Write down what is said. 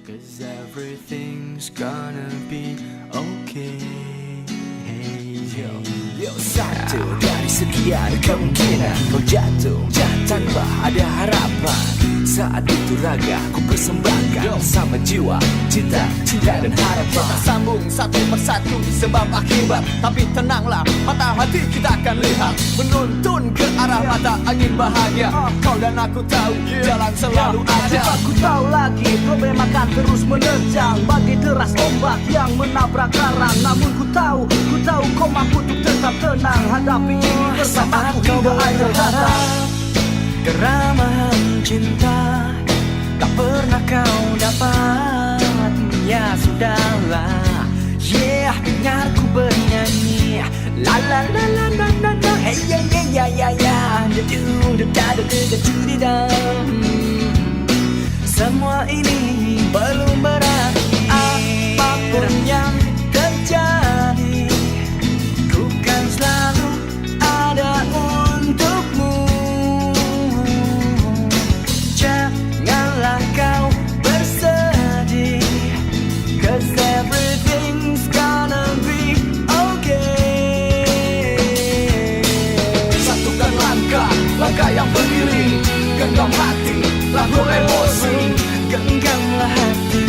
'Cause everything's gonna be okay. Yo, satu dari sekian kemungkinan kau jatuh tanpa ada harapan. Saat itu raga ku persembahkan sama jiwa, cinta dan harapan. Kita sambung satu persatu sebab akibat. Tapi tenanglah, mata hati kita akan lihat, menuntun ke arah mata angin bahagia. Kau dan aku tahu jalan selalu ada. Aku tahu lagi problem akan terus menerjang bagai deras ombak yang menabrak karang. Namun ku tahu kau mampu untuk tetap tenang hadapi ini bersamaku hingga akhir datang. Keramahan cinta tak pernah kau dapat. Ya sudahlah, yeah, dengar ku bernyanyi. La la la la la la la. Hey ya ya ya ya ya. Semua ini belum berarti. Apapun yang terjadi, ku kan selalu ada untukmu. Janganlah kau bersedih, 'cause everything's gonna be okay. Satukan langkah yang berdiri. Genggam hati, laku emosi. Genggamlah hati,